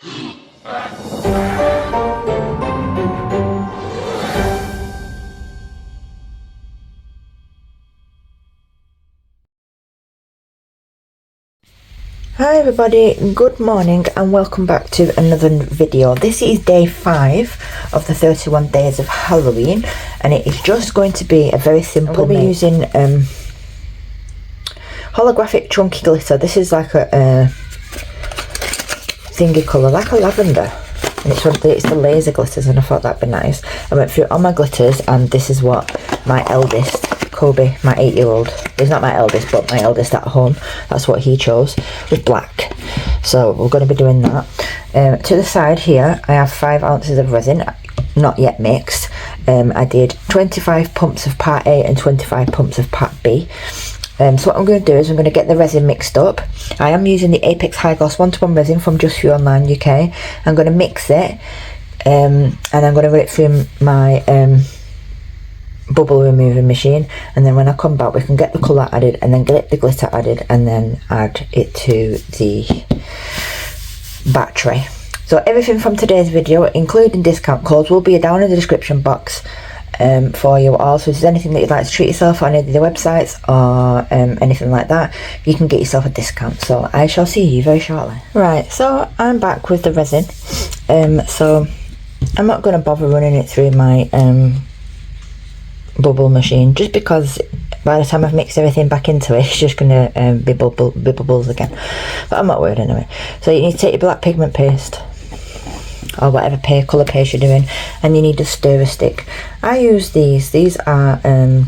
Hi everybody, good morning and welcome back to another video. This is day 5 of the 31 days of Halloween, and it is just going to be a very simple. We'll be using holographic chunky glitter. This is like a thingy colour, like a lavender, and it's the laser glitters, and I thought that'd be nice. I went through all my glitters, and this is what my eldest Kobe, my 8-year-old, he's not my eldest but my eldest at home, that's what he chose, with black. So we're going to be doing that. To the side here I have 5 ounces of resin, not yet mixed. I did 25 pumps of part A and 25 pumps of part B. So what I'm going to do is I'm going to get the resin mixed up. I am using the Apex High Gloss 1-to-1 resin from Just For You Online UK. I'm going to mix it and I'm going to run it through my bubble removing machine, and then when I come back we can get the colour added and then get the glitter added and then add it to the battery. So everything from today's video, including discount codes, will be down in the description box for you all. So if there's anything that you'd like to treat yourself on any of the websites or anything like that, you can get yourself a discount. So I shall see you very shortly. Right, so I'm back with the resin. So I'm not going to bother running it through my bubble machine, just because by the time I've mixed everything back into it, it's just going to be bubbles again. But I'm not worried anyway. So you need to take your black pigment paste or whatever colour paste you're doing, and you need a stirrer stick. I use these are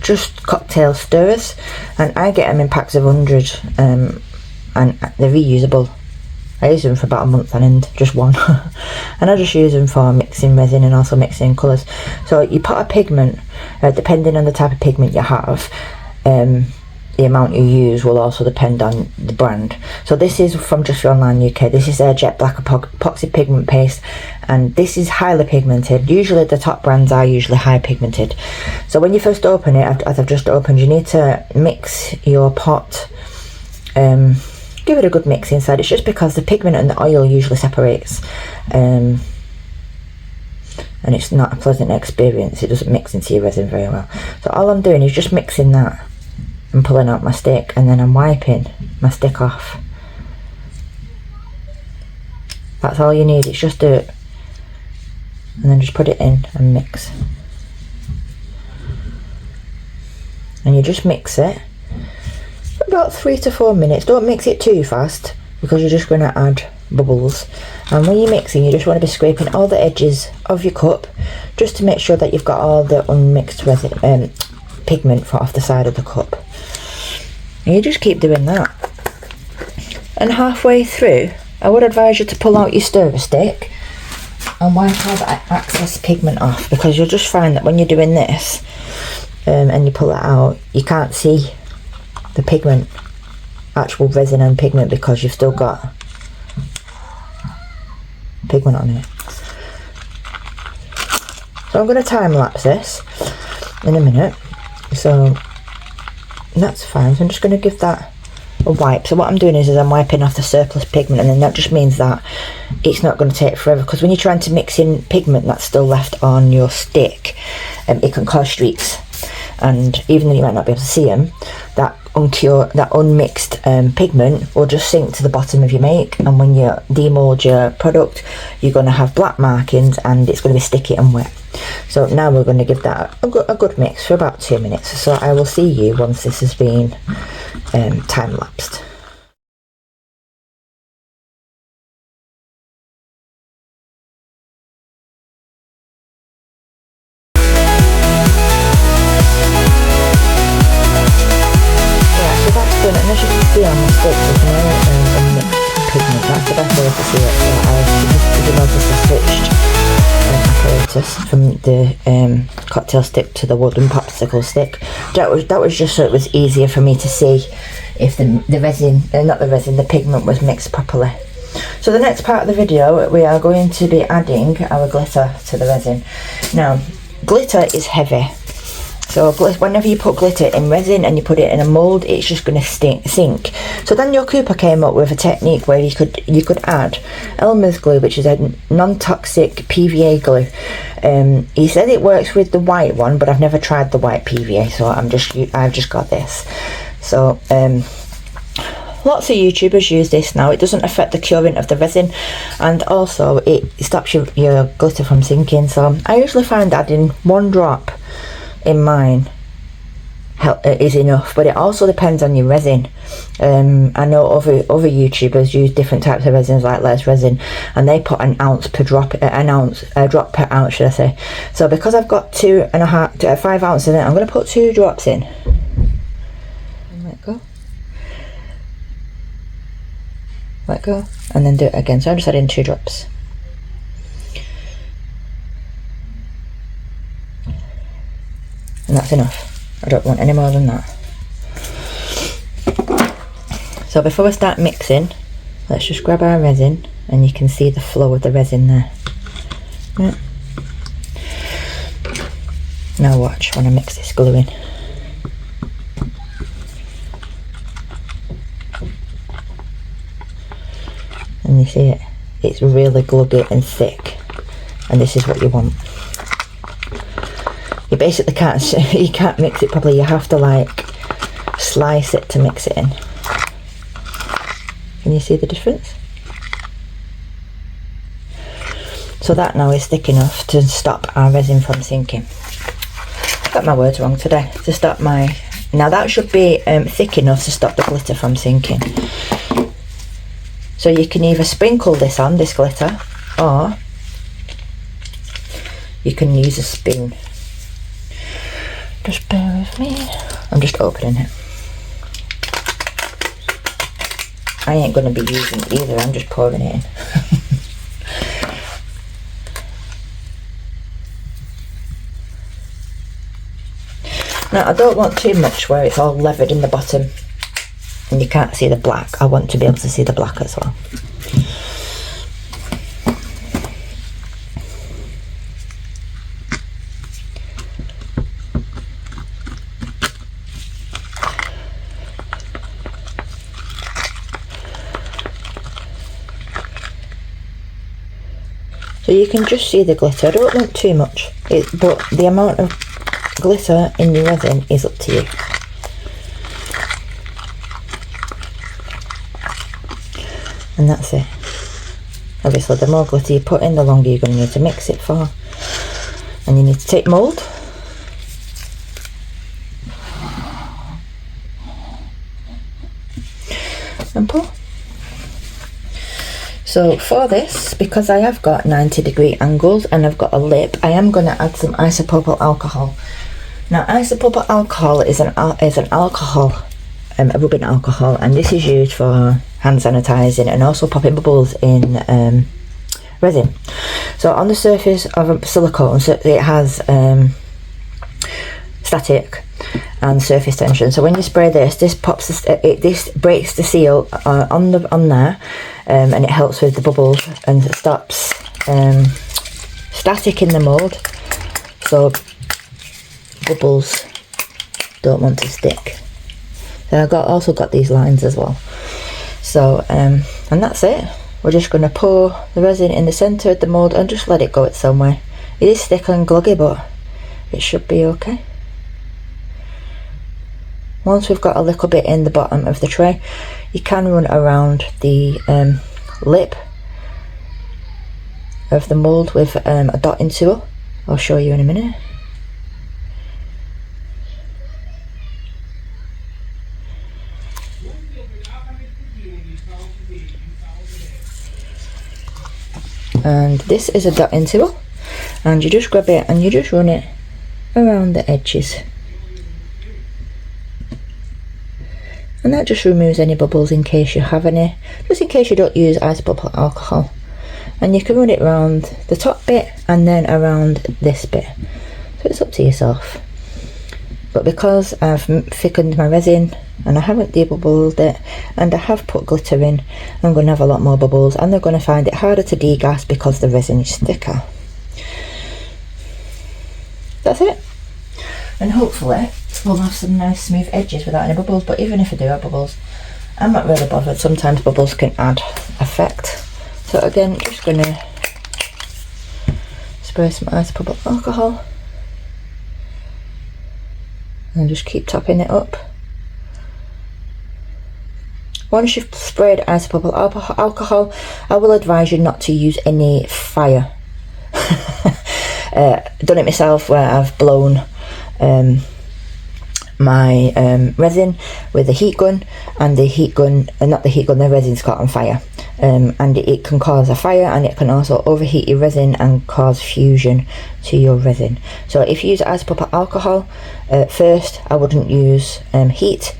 just cocktail stirrers, and I get them in packs of 100, and they're reusable. I use them for about a month on end, just one. And I just use them for mixing resin and also mixing colours. So you put a pigment, depending on the type of pigment you have, the amount you use will also depend on the brand. So this is from Just For You Online UK. This is their Jet Black Epoxy Pigment Paste, and this is highly pigmented. Usually the top brands are usually high pigmented. So when you first open it, as I've just opened, you need to mix your pot. Give it a good mix inside. It's just because the pigment and the oil usually separates, and it's not a pleasant experience. It doesn't mix into your resin very well. So all I'm doing is just mixing that and pulling out my stick, and then I'm wiping my stick off. That's all you need. It's just dirt, and then just put it in and mix, and you just mix it about 3 to 4 minutes. Don't mix it too fast because you're just going to add bubbles. And when you're mixing, you just want to be scraping all the edges of your cup just to make sure that you've got all the unmixed resin, pigment off the side of the cup. And you just keep doing that. And halfway through, I would advise you to pull out your stirrer stick and wipe all the excess pigment off, because you'll just find that when you're doing this and you pull it out, you can't see the pigment, actual resin and pigment, because you've still got pigment on it. So I'm going to time lapse this in a minute, so that's fine. So I'm just going to give that a wipe. So what I'm doing is I'm wiping off the surplus pigment, and then that just means that it's not going to take forever, because when you're trying to mix in pigment that's still left on your stick, it can cause streaks, and even though you might not be able to see them, that unmixed pigment will just sink to the bottom of your make, and when you demold your product, you're going to have black markings and it's going to be sticky and wet. So now we're going to give that a good mix for about 2 minutes. So I will see you once this has been time lapsed. And as you can see on my stick, there's no unmixed pigment. That's the best way to see it. So I noticed I switched apparatus from the cocktail stick to the wooden popsicle stick. That was just so it was easier for me to see if the resin, the pigment was mixed properly. So the next part of the video, we are going to be adding our glitter to the resin. Now, glitter is heavy. So whenever you put glitter in resin and you put it in a mould, it's just going to sink. So Daniel Cooper came up with a technique where you could add Elmer's glue, which is a non-toxic PVA glue. He said it works with the white one, but I've never tried the white PVA, so I've just got this. So lots of YouTubers use this now. It doesn't affect the curing of the resin, and also it stops your glitter from sinking. So I usually find adding 1 drop in mine is enough, but it also depends on your resin. I know other YouTubers use different types of resins, like Les resin, and they put an ounce per drop, a drop per ounce, should I say. So because I've got 5 ounces in it, I'm going to put 2 drops in. And let go, and then do it again. So I'm just adding 2 drops. And that's enough. I don't want any more than that. So before we start mixing, let's just grab our resin, and you can see the flow of the resin there. Yeah. Now watch when I mix this glue in. And you see it? It's really gluggy and thick, and this is what you want. You basically can't mix it properly. You have to like slice it to mix it in. Can you see the difference? So that now is thick enough to stop our resin from sinking. Got my words wrong today. To stop my... Now that should be thick enough to stop the glitter from sinking. So you can either sprinkle this on, this glitter, or you can use a spoon. Just bear with me. I'm just opening it. I ain't going to be using it either, I'm just pouring it in. Now I don't want too much where it's all leathered in the bottom and you can't see the black. I want to be able to see the black as well. So you can just see the glitter. I don't want too much, but the amount of glitter in your resin is up to you. And that's it. Obviously the more glitter you put in, the longer you're going to need to mix it for. And you need to take mould. And pour. So for this, because I have got 90-degree angles and I've got a lip, I am going to add some isopropyl alcohol. Now isopropyl alcohol is an alcohol, a rubbing alcohol, and this is used for hand sanitizing and also popping bubbles in resin. So on the surface of a silicone, so it has static and surface tension. So when you spray this, this breaks the seal on there, and it helps with the bubbles and it stops static in the mould, so bubbles don't want to stick. So I've also got these lines as well. So and that's it. We're just going to pour the resin in the centre of the mould and just let it go its own way. It is thick and gluggy, but it should be okay. Once we've got a little bit in the bottom of the tray, you can run around the lip of the mould with a dotting tool. I'll show you in a minute. And this is a dotting tool, and you just grab it and you just run it around the edges. And that just removes any bubbles in case you have any, just in case you don't use isopropyl alcohol. And you can run it around the top bit and then around this bit. So it's up to yourself. But because I've thickened my resin and I haven't debubbled it and I have put glitter in, I'm going to have a lot more bubbles and they're going to find it harder to degas because the resin is thicker. That's it. and hopefully we'll have some nice smooth edges without any bubbles. But even if I do have bubbles, I'm not really bothered. Sometimes bubbles can add effect. So again, just gonna spray some isopropyl alcohol and just keep topping it up. Once you've sprayed isopropyl alcohol, I will advise you not to use any fire. Done it myself where I've blown my resin with a heat gun, and the heat gun, the resin's caught on fire, and it can cause a fire, and it can also overheat your resin and cause fusion to your resin. So if you use isopropyl alcohol first, I wouldn't use heat.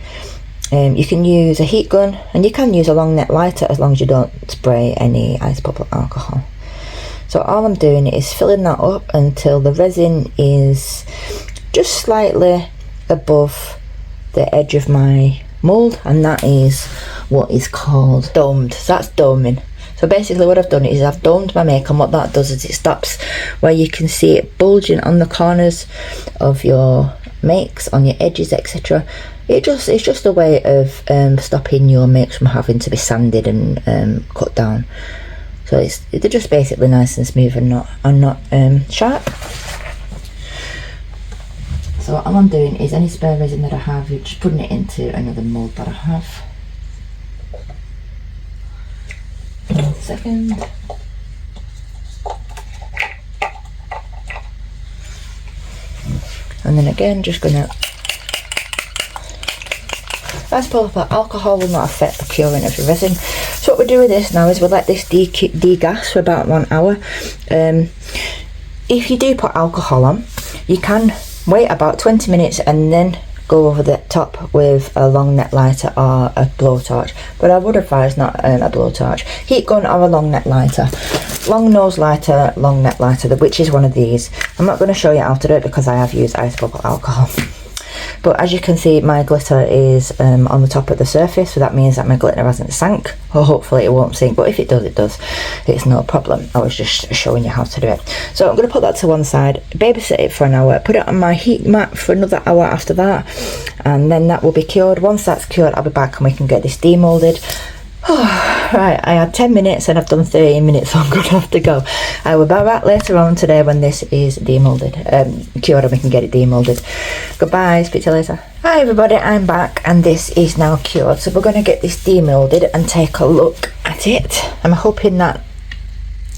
You can use a heat gun, and you can use a long neck lighter as long as you don't spray any isopropyl alcohol. So all I'm doing is filling that up until the resin is just slightly above the edge of my mould, and that is what is called domed. So that's doming. So basically what I've done is I've domed my make, and what that does is it stops where you can see it bulging on the corners of your makes, on your edges, etc. It's just a way of stopping your makes from having to be sanded and cut down. So they're just basically nice and smooth and not sharp. So all I'm doing is any spare resin that I have, you're just putting it into another mould that I have. 1 second. And then again, just gonna. Isopropyl alcohol will not affect the curing of your resin. So what we do with this now is we'll let this degas for about 1 hour. If you do put alcohol on, you can wait about 20 minutes and then go over the top with a long neck lighter or a blowtorch, but I would advise not a blowtorch. Heat gun or a long neck lighter, long nose lighter, long neck lighter, which is one of these. I'm not going to show you how to do it because I have used isopropyl alcohol. But as you can see, my glitter is on the top of the surface, so that means that my glitter hasn't sank, or hopefully it won't sink, but if it does, it does. It's no problem. I was just showing you how to do it. So I'm going to put that to one side, babysit it for an hour, put it on my heat mat for another hour after that, and then that will be cured. Once that's cured, I'll be back and we can get this demoulded. Right, I had 10 minutes and I've done 13 minutes, so I'm going to have to go. I will be back later on today when this is demoulded, cured, and we can get it demoulded. Goodbye, speak to you later. Hi everybody, I'm back and this is now cured. So we're going to get this demoulded and take a look at it. I'm hoping that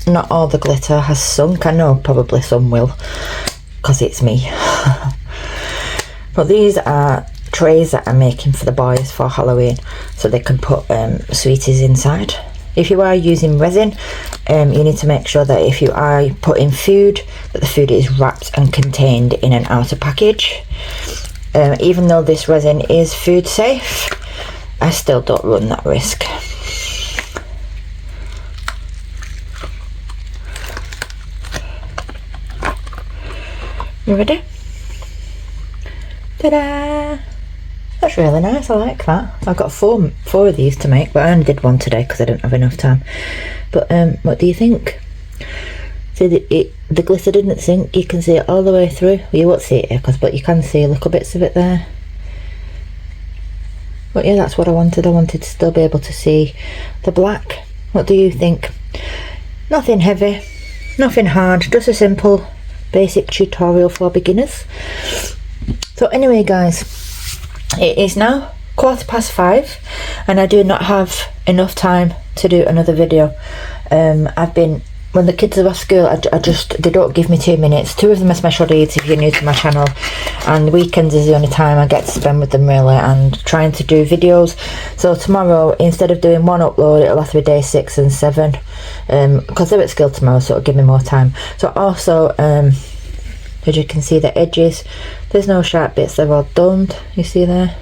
not all the glitter has sunk. I know probably some will, because it's me. But these are trays that I'm making for the boys for Halloween, so they can put sweeties inside. If you are using resin, you need to make sure that if you are putting food, that the food is wrapped and contained in an outer package. Even though this resin is food safe, I still don't run that risk. You ready? Ta-da! That's really nice, I like that. I've got four of these to make, but I only did one today because I didn't have enough time. But what do you think? See, the glitter didn't sink. You can see it all the way through. You won't see it here, but you can see little bits of it there. But yeah, that's what I wanted. I wanted to still be able to see the black. What do you think? Nothing heavy, nothing hard, just a simple basic tutorial for beginners. So anyway guys, it is now 5:15 and I do not have enough time to do another video. When the kids are off school, they don't give me 2 minutes. 2 of them are special needs if you're new to my channel, and weekends is the only time I get to spend with them really, and trying to do videos. So tomorrow, instead of doing one upload, it'll have to be day 6 and 7, because they're at school tomorrow, so it'll give me more time. So also, as you can see, the edges, there's no sharp bits, they're all domed, you see there.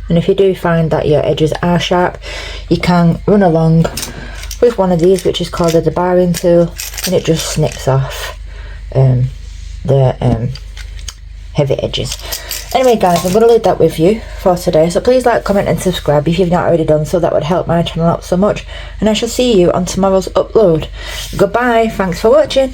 And if you do find that your edges are sharp, you can run along with one of these, which is called a debarring tool, and it just snips off the heavy edges. Anyway guys, I'm going to leave that with you for today, so please like, comment and subscribe if you've not already done so. That would help my channel out so much, and I shall see you on tomorrow's upload. Goodbye, thanks for watching.